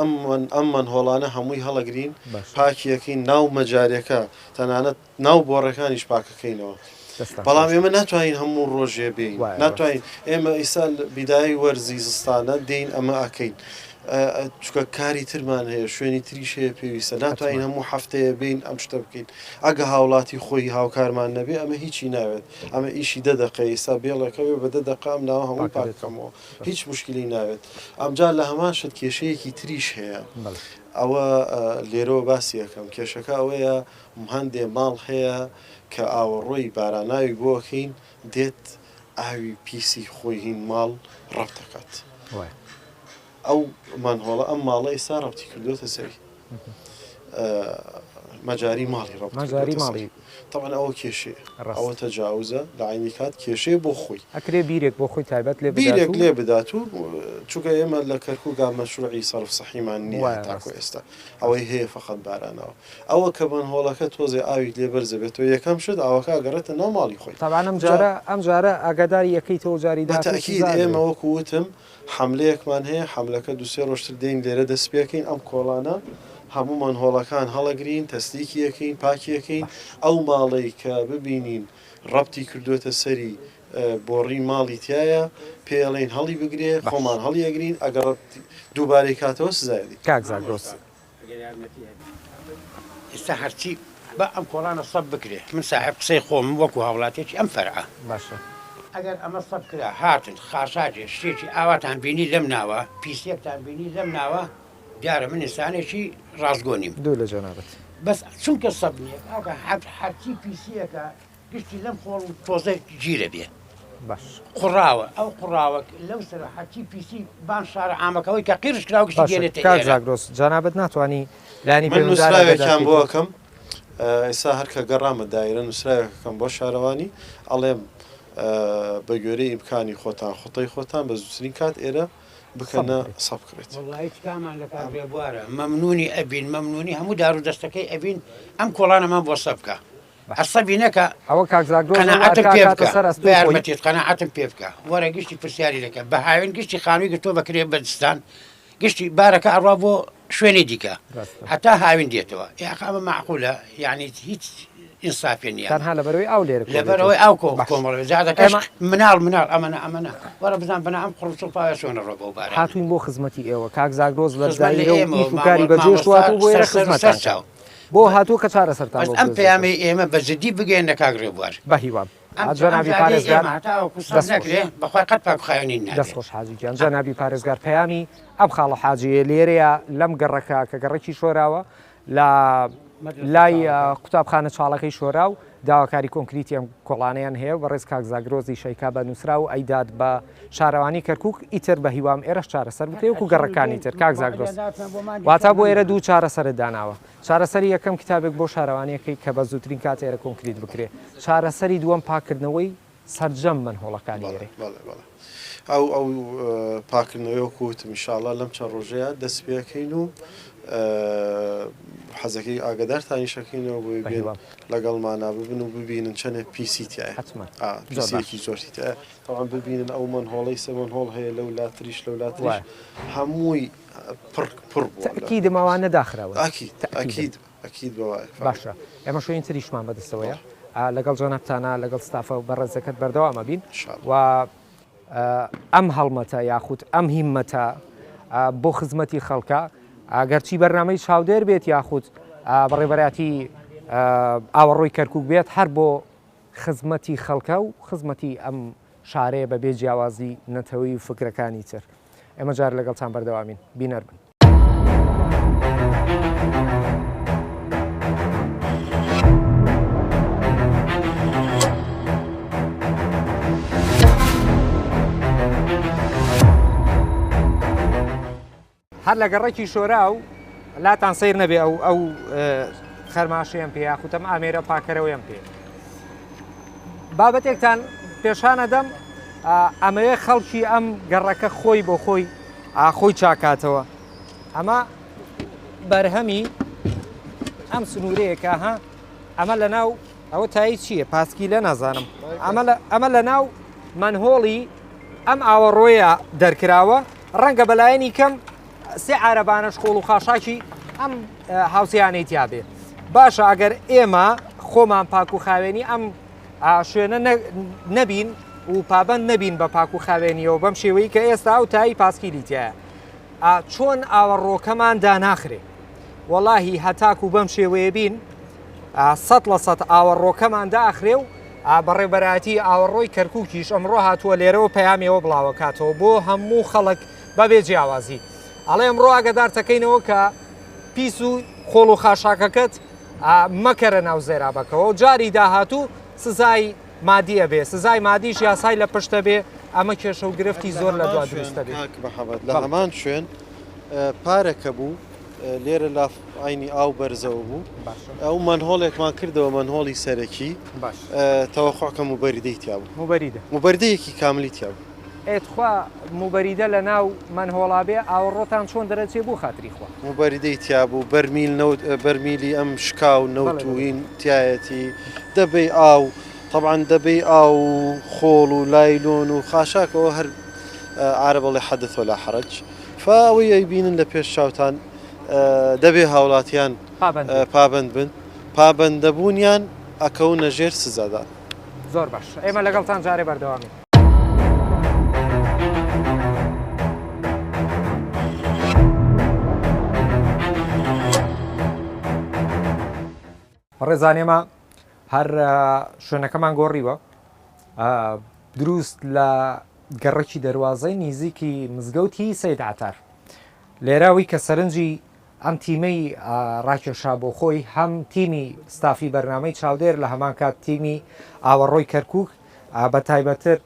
ئەممەن هۆڵانە هەمووی هەڵەگرین پاکیەکەین ناو مەجارەکە تەنانەت ناو بۆڕەکانیش پاکەکەینەوە بەڵام ئێمە ناتوانین هەموو ڕۆژێ بین ناتوانین ئێمە ئیسا بیدایی وەرزی زستانە دێین ئەمە ئەکەین چکە کاری ترمان هەیە شوێنی تریش هەیە پێویستە ناتوانین هەموو هەفتەیە بین ئەم شتە بکەین ئەگە هاوڵاتی خۆی هاوکارمان نەبێ ئەمە هیچی ناوێت ئەمە ئیشی دەدەقە ئێستا بێڵەکەوێ بە دەدەقام ناوە هەموو پاکەکەمەوە هیچ مشکلی ناوێت ئەمجار لە هەمان شت کێشەیەکی تریش هەیە ئەوە لێرەوە باسی یەکەم کێشەکە ئەوەیە هەندێ ماڵ هەیە کە ئاوەڕۆی باراناوی بۆکەین دێت ئاوی پیسی خۆی هین ماڵ ڕەب دەکات ئەو مانهۆڵە ئەم ماڵە ئێستا ڕەبتی کردوتە سەری مەجاری ماڵی ڕەبتی طبعا ئەوە کێشێ ئەوە تەجاوزە لە عینی کات کێشەیە بۆ خۆی
ئەکرێ بیرێک بۆ خۆی تایبەت
بیرێک لێ بدات و چونکە ئێمە لە کەرکووگا مەشروعی سەرف سەحیمان نییە تاکو ئێستا ئەوەی هەیە فەقەت بارانەوە ئەوە کە بنهۆڵەکە تۆزێ ئاوی لێ بەرزە بێتەوە یەکەم شت ئاوەکە ئەگەڕێتە ناو ماڵی خۆی
طبعا ئەم جارە ئاگاداری یەکەیتەوە جاریدا
تاکید ئێمە وەکو وتم حملەیەکمان هەیە حملەکە دوسێ ڕۆژتر دێین لێرە دەست پێکەین ئەم کۆڵانە هەمومان هۆڵەکان هەڵەگرین تەستیکی یەکەین پاکیەکەین ئەو ماڵی کە ببینین ڕەبتی کردوێتە سەری بۆڕی ماڵی تایە پێڵێن هەڵی بگرێ خۆمان هەڵیەگرین ئەگەڕ دووبارەی کاتەوە سزایدی
کاکزاکدۆز
ئێستا هەرچی بە ئەم کۆڵانە سەب بکرێ من ساحب قسەی خۆم وەکو هاوڵاتێکی ئەم فەرعە
باشە
ئەگەر ئەمە سەب کرا هاتن خاشاجێ شتێکی ئاواتان بینی لەم ناوە پیسێکتان بینی لەم ناوە دیارە من ئینسانێکی ڕازگۆنیم
دوو لە جەنابەت
بەس چونکە سەب نییە ئەوکە هەرچی پیسیەکە گشتی لەم خۆڵ تۆزە گیرە بێ
باش
قوڕاوە ئەو قوڕاوە لەو سەر هەرچی پیسی بان شارە ئامەکەەوەی کە قیرش کراوە گشتی گێنێتە
کاکزاکدۆز جەنابەت ناتوانی لانی
من نووسراوێکیان بۆکەم ئێستا هەرکە گەڕامە دایرە نووسراوێکەکەم بۆ شارەوانی ئەڵێم بە گوێرەی ئیمکانی خۆتان خوتەی خۆتان بە زووترین کات ئێرە بکەنە سەب کرێت
کامان لە کابێ بوارە مەمنونی ئەبین مەمنونی هەموو دار و دەستەکەی ئەبین ئەم کۆڵانەمان بۆ سەبکە هەرسەبی نەکە
ئەوە کاکزاکدۆز
یارمەتیت قەناعەتم پێ بکە وەرە گشتی پرسیاری دەکە بە هاوێن گشتی خانووی گرتۆ بەکرێ بەدستان گشتی بارەکە ئەڕوا بۆ شوێنی دیکە هەتا هاوین دێتەوە یاخ ئەمە معقولە یعنی هیچ ئینسافی نییە
تەنها لەبەرەوەی ئەو لێرە
لەبەرەوەی ئەو کۆمەڵ زیادەکەش مناڵ ئەمەە وەرە بزان بەنا ئەم قڕچ و پاوە چۆنە ڕۆ بۆ بارە
هاتوین بۆ خزمەتی ئێوە کاک زاگرۆز لە ئیشوکاری بەجێشوات و بۆ خزمەتان بۆ هاتوو کە چارە سەرتان
ئەم پەیامی ئێمە بەجددی بگەین لە کاگرێ بوار
بە هیوام جەنابی پارێزگار
بەخوای قەت پاکخایانی
دەستخۆش حاجیجان جەنابی پارێزگار پەیامی ئەم خاڵە حاجیە لێرەیە لەم گەڕەکە کە گەڕێکی شۆراوە لە لای قوتابخانە چاڵەکەی شۆرا و داواکاری کۆنکریتی ئەم کۆڵانیان هەیە بە ڕێز کاک زاگرۆزی شەیکا بە نووسرا و ئەیداد بە شارەوانی کەرکووک ئیتر بە هیوام ئێرەش چارەسەر بکرێ وکو گەڕەکانی تر کاک زاگرۆز واتە بۆ ئێرە دوو چارەسەرت داناوە چارەسەری یەکەم کتابێک بۆ شارەوانیەکەی کە بە زووترین کات ئێرە کۆنکریت بکرێ چارەسەری دووەم پاکردنەوەی سەرجەم منهۆڵەکانی ئێرە
ئەو پاکردنەوەی وەکوتم ئینشاڵڵا لەم چەند ڕۆژەیە دەست پێەکەین و حەزەکەی ئاگدارتانی شەکەینەوە بۆی بێن لەگەڵمانە ببن و ببینن چەندێک پیسیتیایە پیسێکی زۆرتی تاوان ببینن ئەو منهۆڵی سە منهۆڵ هەیە لەو لاتریش لەو لاتریش هەمووی پڕ
تەکی دماوانە داخراوە
ئەکید بەوە
باشە ئێمە شوێن تریشمان بەدەستەوەیە لەگەڵ جۆنەبتانە لەگەڵ ستافە و بەڕێزەکەت بەردەوامە بین و ئەم هەڵمەتە یاخود ئەم هیممەتە بۆ خزمەتی خەڵکە ئەگەرچی بەرنامەی چاودێر بێت یاخود بەڕێبەراتی ئاوەڕۆی کەرکووک بێت هەر بۆ خزمەتی خەڵکە و خزمەتی ئەم شارەیە بە بێ جیاوازی نەتەوەی و فکرەکانی تر ئێمە جار لەگەڵتان بەردەوامین بینەر بن. هەر لە گەڕێکی شۆرا و لاتان سیر نەبێ ئەو خەرماشەیەم پێ یاخوتەم ئامێرە پاکەرەوەیان پێ بابەتێکتان پێشانە دەم ئەمەیە خەڵکی ئەم گەڕەکە خۆی بۆ خۆی چاکاتەوە ئەمە بەرهەمی ئەم سنوورەیەکە ها ئەمە لە ناو ئەوە تایی چییە پاسکی لە نازانم ئەمە لە ناو منهۆڵی ئەم ئاوەڕۆیە دەرکراوە ڕەنگە بەلایەنی کەم سێ عارەبانە شخۆڵ و خاشاکی ئەم هاوسیانەی تیاابێ باشە ئەگەر ئێمە خۆمان پاک و خاوێنی ئەم شوێنە نەبین و پابند نەبین بە پاک و خاوێنیەوە بەم شێوەی کە ئێستا و تایی پاسکیلی تایە چۆن ئاوەڕۆکەمان داناخرێ وەڵاهی هەتاک و بەم شێوەیە بین 100% ئاوەڕۆکەمان داخرێ و بەڕێبەراتی ئاوەڕۆی کەرکووکیش ئەمڕۆ هاتووە لێرەوە پەیامەوە بڵاوەکاتەوە بۆ هەموو خەڵک بەبێ جیاوازی ئەڵێ ئەمڕۆ ئاگدارتەکەینەوە کە پیس و خۆڵ و خاشاکەکەت مەکەرە ناو زێرابەکەەوە و جاری داهاتوو سزای مادیە بێ سزای مادیش یاسای لە پشتە بێ ئەمە کێشە و گرفتی زۆر لە دوا دروستە بێ
لە هەمان شوێن پارەکە بوو لێرە لا ئاینی ئاو بەرزەوە بوو ئەو منهۆڵێکمان کردەوە منهۆڵی سەرەکی تەوەخواکە موبەریدەی تیا بوو موبەریدەیەکی کاملی تیا بوو
ئێتخوا موبەریدە لە ناو منهۆڵابێ ئاوەڕۆتان چۆن دەرەچێ بوو خاتری خوا
موبەریدەی تیا بوو بەرمیلی ئەم شکا و نەوتوین تایەتی دەبێ ئاو طبعا دەبێ ئاو خۆڵ و لایلۆن و خاشاکەوە هەر عارە بڵێ حەدث ولا حرج فەوەی ئەیبینن لە پێش چاوتان دەبێ هاوڵاتیان پابند بن پابندەبوونیان ئەکەونە ژێر سزادان
زۆر باش ئێمە لەگەڵتان جارێ بەردەوامی ڕێزانێمە هەر شوێنەکەمان گۆڕیوە دروست لە گەڕێکی دەواازەی نزیکی مزگەوتی سەید عتار لێراوی کە سەرنجی ئەم تیمەی ڕاکێشا بۆ خۆی هەم تیمی ستافی بەرنامەی چاودێر لە هەمان کات تیمی ئاوەڕۆی کەرکووک بە تایبەتر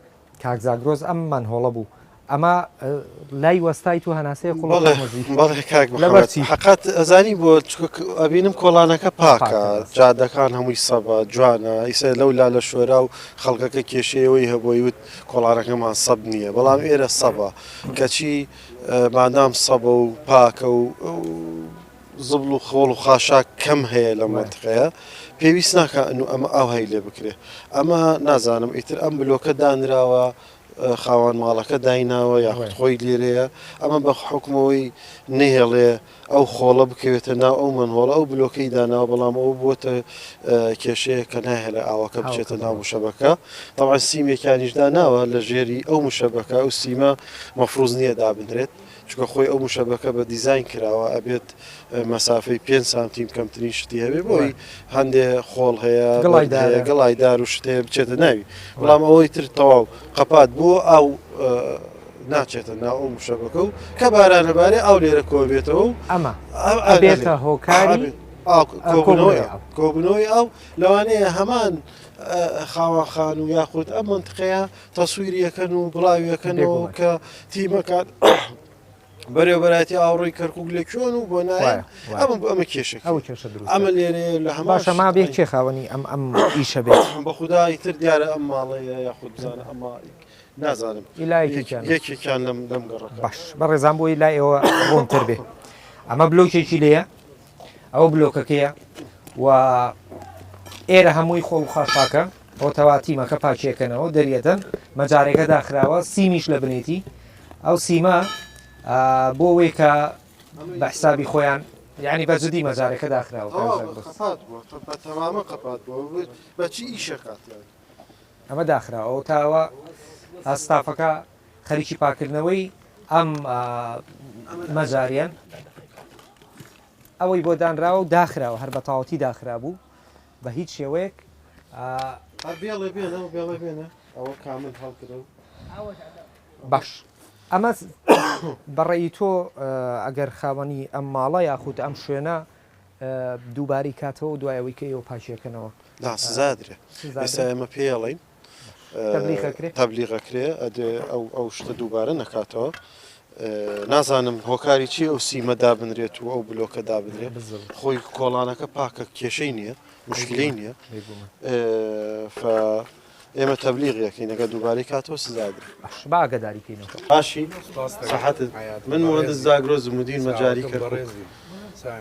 کاک زاگرۆز ئەم منهۆڵە بوو ئەمە لای وەستای تو هەناسەیە
حقات ئەزانی بۆ ئەبینم کۆڵانەکە پاکە جادەکان هەمووی سەبە جوانە ئیسە لەولا لە شوێرا و خەڵکەکە کێشەیەوەی هەبۆی وت کۆڵانەکەمان سەب نییە بەڵام ئێرە سەبە کەچی مادام سەبە و پاکە و زبل و خۆڵ و خاشاک کەم هەیە لە منتقەیە پێویست ناکە ئەمە ئاو هەی لێ بکرێ ئەمە نازانم ئیتر ئەم بلۆکە دانراوە خاوان ماڵەکە دایناوە یاخود خۆی لێرەیە ئەمە بە حکمەوەی نهێڵێ ئەو خۆڵە بکەوێتە ناو ئەو منهۆڵە ئەو بلۆکەی داناوە بەڵام ئەو بۆتە کێشەیە کە ناهێڵێ ئاوەکە بچێتە ناو مشەبەکە طبعا سیمێکیانیش داناوە لە ژێری ئەو مشەبەکە ئەو سیمە مەفروض نییە دابدرێت چکە خۆی ئەو مشەبەکە بە دیزاین کراوە ئەبێت مەسافەی 5 سانتیم کەمترین شتی هەبێ بۆی هەندێ خۆڵ هەیە گەڵایدار و شتەیە بچێتە ناوی بەڵام ئەوەی تر تەواو قەپات بۆ ئەو ناچێتە ناو ئەو مشەبەکە و کە بارانەبارێ ئەو لێرە کۆ بێتەوە
ئەمە ئەبێتە هۆکاری
کۆبنەوەی ئەو لەوانەیە هەمان خاوەخان و یاخود ئەم منتقەیە تەسووریەکەن و بڵاویەکەنەوە کە تیمەکان بەرەوبەتی ئاوڕۆی کەرکک لە کوێن و بۆ نایە ئەمە کێشێک ئەمە لێرێ لە هەماشە
ما بێک چێ خاوەنی ئەم ئیشە بێت
بە خودایی تر دیارە ئەم ماڵەیە یاخود بزانە ئەمە نازانم یەکێکیان لەم گەڕەکە
باش بەڕێزان بۆی لای ئێوە ڕۆمتر بێ ئەمە بلۆکێکی لێیە ئەوە بلۆکەکەیە و ئێرە هەمووی خۆڵ خاشاکە بۆ تەواتیمەکە پاچێکەنەوە دەریێتن مەجارێکە داخراوە سیمیش لە بنێتی ئەو سیمە بۆ وەی کە بە حسابی خۆیان یعنی بە جدی مەجارێکە داخراوە
تەمامە قەپات بووە بەچی ئیشەکات
ئەمە داخراوە تاوە ئاستافەکە خەریکی پاکردنەوەی ئەم مەجاریان ئەوەی بۆ دانراوە و داخراوە هەر بە تاوەتی داخرا بوو بە هیچ شێوەیەک
بێڵێ بێنە ئەوە کامل هەڵکرە
باش ئەمە بەڕێی تۆ ئەگەر خاوەنی ئەم ماڵە یاخود ئەم شوێنە دووباری کاتەوە دوایەوەی کە ئێوە پاشێکەنەوە
سزادرێ ئێستا ئێمە پێڵین تەبلیغەکرێ ئەو شتە دووبارە نەکاتەوە نازانم هۆکاری چی ئەو سیمە دابنرێت و ئەو بلۆکە دابنرێت خۆی کۆڵانەکە پاکە کێشەی نییە مشکلەی نییە ئێمە تەبلیغیەکەی نەگە دووبارەی کاتەوە سزادرێ
باگەداریکەینەوە
باشی سەحەتت من مهندس زاگرۆز مدیر مەجاری کرد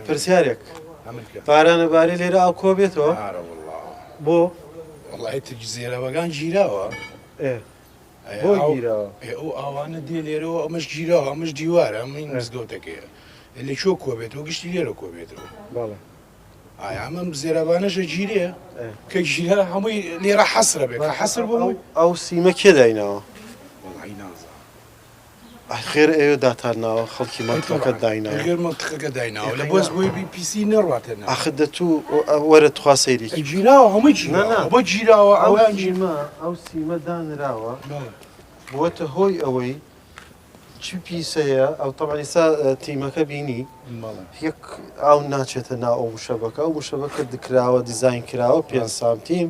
پرسیارێک پارانەباری لێرە ئەو کۆ بێتەوە بۆ
وڵی زێرەوەگان گیراوە
بۆ گیرەوە
ئەو ئاوانە دێ لێرەوە ئەمەش گیراوە ئەمەش دیوارە ئەمەی مزگەوتەکەیە لە چۆ کۆبێتەوە گشتی لێرە کۆبێتەوە ئایا ئەمە زێرەبانەشە گیرێ کە گیرە هەمووی لێرە حەسرە بێت کە حەسر بۆ
ئەو سیمە کێ داینەوە خێر ئێوە داتارناوە خەڵکی مەنتەکە دایناوە
گەر مەنتەکە دایناوە لە بۆز بۆی پیسی نەڕاتێن
ئاخر دەتوو وەرە تخوا سەیرێکی
گیراوە هەمووی بۆ گیراوە ئەویان
گیرمە ئەو سیمە دانراوە بۆتە هۆی ئەوەی چی پیسەیە ئەو تەمانیسا تیمەکە بینی یەک ئەو ناچێتە ناو ئەو مشەبەکە ئەو مشەبەکە دکراوە دیزاین کراوە 5 سانتیم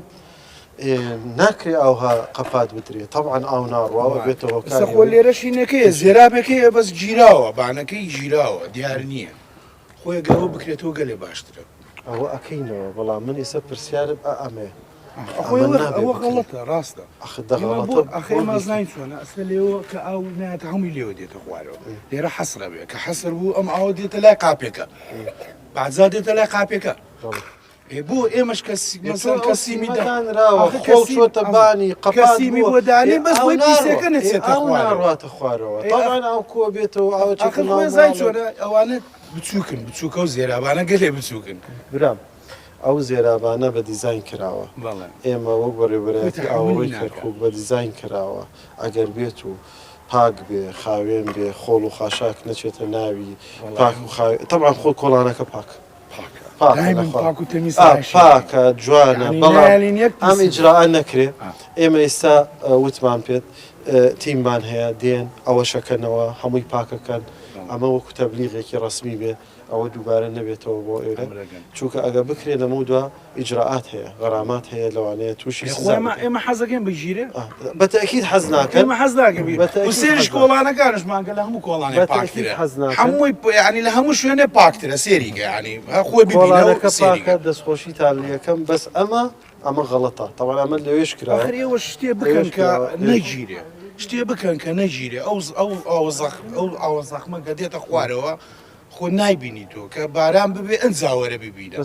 ناکرێ ئەوها قەپات بدرێت طبعاً ئەو ناڕواوە بێتەوە
خۆ لێرەشینەکەی زێرابەکەی بەس گیراوە بانەکەی گیراوە دیار نییە خۆی گەڵۆ بکرێتەوە گەلێ باشترە
ئەوە ئەەکەینەوە بەڵام من ئێستا پرسیارم ئەمێ
ئەوە غەڵەتە ڕاستە ئەخی مازنین چۆنە ئەستا لێەوە کە ئاو ناتە هەمووی لێوە دێتە خوارەوە لێرە حەسرە بێ کە حەسر بوو ئەم ئاوە دێتە لای قاپێکە بازا دێتە لای قاپێکە بۆ ئێمەش
کەسیمیدانراوە بانی
قەسیمی بۆ دانی بەس بۆی پیسەکە نەچێتە
خوارەوەتە خوارەوە تاوان ئەو کۆ بێتەوە
ئەوەزای چۆنە ئەوانە بچووکن بچووکە و زێرابانە گەلێ بچووکن
برام ئەو زێرابانە بە دیزاین کراوە ئێمە وەک بەڕێوەبەتی ئاوەی کەرکوب بە دیزاین کراوە ئەگەر بێت و پاک بێ خاوێن بێ خۆڵ و خاشاک نەچێتە ناوی پاک و طبعاً خۆ کۆڵانەکە پاکە پاکە جوانە بەڵام ئەم ئیجراء نەکرێ ئێمە ئێستا وتمان پێت تیممان هەیە دێن ئەوە شەکەنەوە هەمووی پاکەکەن ئەمە وەکو تەبلیغێکی ڕسمی بێ ئەوە دووبارە نەبێتەوە بۆ ئێرە چونکە ئەگە بکرێ لەمە دووە ئیجراعات هەیە غەرامات هەیە لەوانەیە تووشی
ئێمە حەزەکەن بگیرێ
بەتەکیید حەز ناکەن
ئێمە حەز ناکەن سێریش کۆڵانەکانشمانگە لە هەموو کۆڵانێ پاکترە هەمووی ینی لە هەموو شوێنێ پاکترە سێریگە ینی خۆی
کۆڵانەکە پاکە دەستخۆشی تالیەکەم بەس ئەمە غەڵەتە تەواو ئەمە لەوێش کرا
ئێوە شتێ بکەن کە نەگیرێ شتێ بکەن کە نەگیرێ ئەو ئەوە زەخمە کە دێتە خوارەوە خۆ نایبینی تۆ کە باران ببێ ئەنجاوەرە ببینە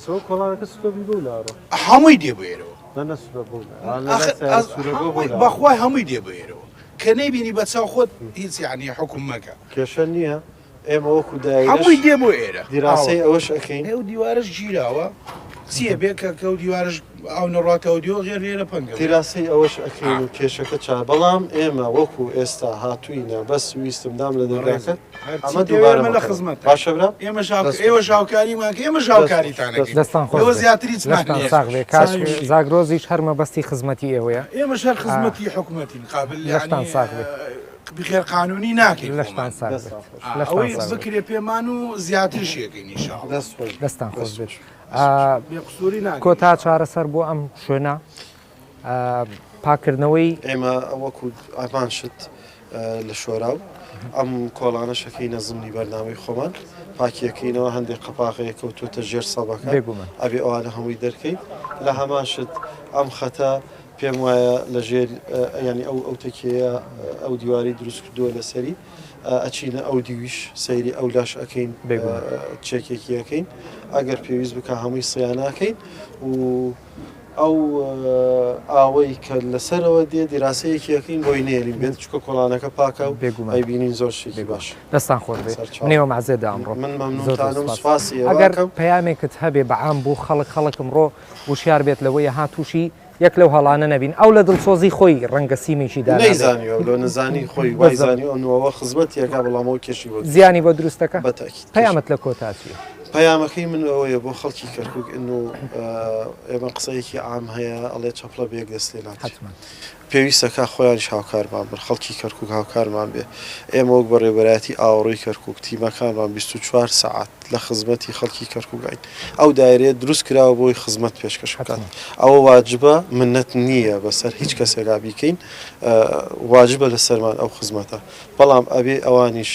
هەمووی دێ بێرەوە بەخوای هەمووی دێ بێرەوە کە کە نەیبینی بە چاو خۆت هیچ یعنی حکم مەکە
کێشە نییە ئێمە وەکو دایرەش
هەمووی دێ بۆ ئێرە
دیراسەی ئەوەش ئەەکەین
ئێو دیوارش گیراوە چییە بێ کە کەوت دیوارش ئەو نەڕاتەوە دیۆ غێر لێرە پەنگە
دیراسی ئەوەش ئەەکەین و کێشەکە چا بەڵام ئێمە وەکو ئێستا هاتووینە بەس ویستمدام لە دەرگاکەت ئەمە دووبارە
لە خزمەت
باشە برا
ئێوە ژاوکاریمان ئێمە ژاوکاریتانەکەین
دەستان
ئەوە زیاتر هیچ
زاگرۆزیش هەرمە بەستی خزمەتی ئێوەیە
ئێمە شەر خزمەتی حکوومەتی قابل
لەشتان ساغ بێت
بخێر قانونی ناکەین
لەشتان ساغ بێت
ئەوەی بکرێ پێمان و زیاتر شێکەین ئینشاءالله
دەستان خۆش بێت
بێقسووری ناکەین
کۆتا چارەسەر بۆ ئەم شوێنە پاکردنەوەی
ئێمە وەکو ئامان شت لە شۆراو ئەم کۆڵانەشەکەی نەزمنی بەرنامەی خۆمان پاکیەکەینەوە هەندێک قەپاقەیە کەوتوتە ژێر سەبەکە ئەبێ ئەوانە هەمووی دەرکەین لە هەمان شت ئەم خەتە پێم وایە لە ژێر ینی ئەو تەکیەیە ئەو دیواری دروست کردووە لەسەری ئەچینە ئەو دیویش سەیری ئەو لاش ئەەکەین چێکێکی ئەەکەین ئەگەر پێویست بکە هەمووی سیاناکەین و ئەو ئاوەی کە لەسەرەوە دێ دیراسەیەکیەکەین بۆی نێرین بێت چکە کۆڵانەکە پاکە و ئەیبینین زۆر شێکی باش
دەستان خۆر منێوە مەعزێدا ئەمڕۆ
من مەمنونتانم سوپاسی
ئەگەر پەیامێکت هەبێ بەعام بوو خەڵک ئەمڕۆ وشیار بێت لەوەی هاتووشی یەک لەو هەڵانە نەبین ئەو لە دڵسۆزی خۆی ڕەنگە سیمێکی دا
نەیزانیەوە لە نزانی خۆی وایزانی ئەوەوە خزمەتیەکە بەڵامەوە کێشی بۆ
زیانی بۆ دروستەکە
بەتاکید
پەیامەت لە کۆتاچی
پەیامەکەی من ئەوەیە بۆ خەڵکی کەرکک و ئێمە قسەیەکی عام هەیە ئەڵێ چەپڵە بێک دەست لێ ناچێت پێویستەکە خۆیانش هاوکارمان بن خەڵکی کەرکک هاوکارمان بێ ئێمە وەک بە ڕێبەرایەتی ئاوەڕۆی کەرکک تیمەکانمان 24 ساعت لە خزمەتی خەڵکی کەرکوگین ئەو دایرێت دروست کراوە بۆی خزمەت پێشکەش بکات ئەوە واجبە منەت نییە بەسەر هیچ کەسێکا بیکەین واجبە لەسەرمان ئەو خزمەتە بەڵام ئەبێ ئەوانیش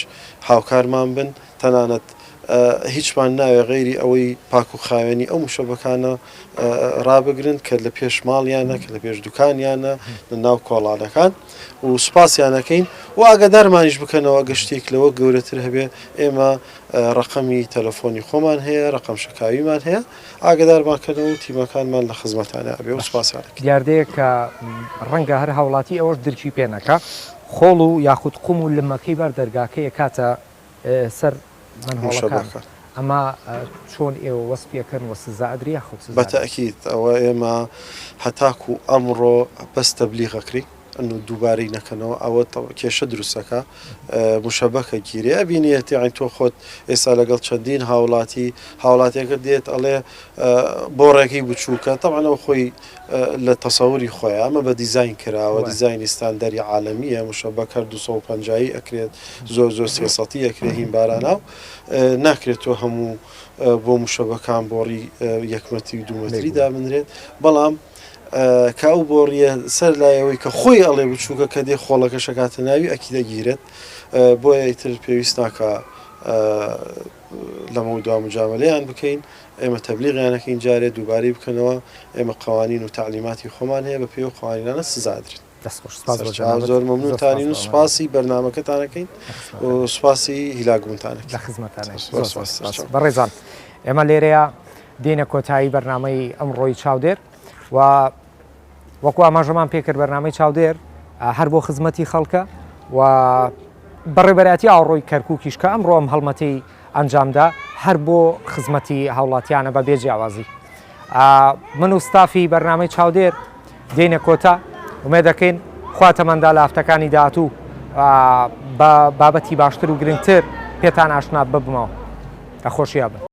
هاوکارمان بن تەنانەت هیچمان ناوێ غیری ئەوەی پاک و خاوێنی ئەو مشەبەکانە ڕابگرن کە لە پێش ماڵیانە کە لە پێش دوکانیانە لە ناو کۆڵانەکان و سوپاسیانەکەین و ئاگادارمانیش بکەنەوە گەشتێک لەوە گەورەتر هەبێ ئێمە ڕقەمی تەلەفۆنی خۆمان هەیە ڕقەم شکاویمان هەیە ئاگادارمانکەنەوە و تیمەکانمان لە خزمەتانە ئەبێ و سوپاسیانەکەین
دیاردەیە کە ڕەنگە هەر هاوڵاتی ئەوەش درچی پێنەکە خۆڵ و یاخود قوم و لمەکەی بەر دەرگاکەیە کاتە سەر منهۆڵەکان ئەمە چۆن ئێوە وەسپیەکەن وە سزا ئەدریا خۆ
بەتەکیید ئەوە ئێمە هەتاکو ئەمڕۆ بەس تەبلیغەکری دووبارەی نەکەنەوە ئەوە کێشە دروستەکە مشەبەکە گیرێ ئەبینێتی ئەین تۆ خۆت ئێستا لەگەڵ چەندین هاوڵاتیەکە دێت ئەڵێ بۆ ڕێگەی بچووکە تەوانەوە خۆی لە تەسەوری خۆیان ئەمە بە دیزاین کراوە دیزایانی ستاندەری عالەمیە مشەبەکە 250 ئەکرێت زۆر 300 ئەکرێت هین باراناو ناکرێتەوە هەموو بۆ مشەبەکان بۆڕی یەکمەتی و دوومەتری دامنرێت بەڵام کە ئەو بۆڕیە سەر لایەوەی کە خۆی ئەڵێ بچووکە کە دێ خۆڵەکە شکاتە ناوی ئەکی دەگیرێت بۆیە ئیتر پێویست ناکە لەمە دوا مجاملەیان بکەین ئێمە تەبلیغیانەکەین جارێ دووبارەی بکەنەوە ئێمە قوانین و تعلیماتی خۆمان هەیە بە پێی و قوانینانە سزادرێت زۆر مەمنونتانین و سوپاسی بەرنامەکەتانەکەین و سوپاسی هیلاگوونتانێک
لە خزمەتانە بەڕێزان ئێمە لێرەیە دێنە کۆتایی بەرنامەی ئەمڕۆی چاودێر و وەکو ئاماژەمان پێکرد بەرنامەی چاودێر هەر بۆ خزمەتی خەڵکە و بەڕێبەرەتی ئاوڕۆی کەرکووکیش کە ئەمڕۆ ئەم هەڵمەتەی ئەنجامدا هەر بۆ خزمەتی هاوڵاتیانە بە بێجیاوازی من و ستافی بەرنامەی چاودێر دێنە کۆتا ومێ دەکەین خواتەمەندا لە هەفتەکانی داهاتوو بە بابەتی باشتر و گرنگتر پێتان ئاشنا ببمەوە. ئەخۆشییا بن.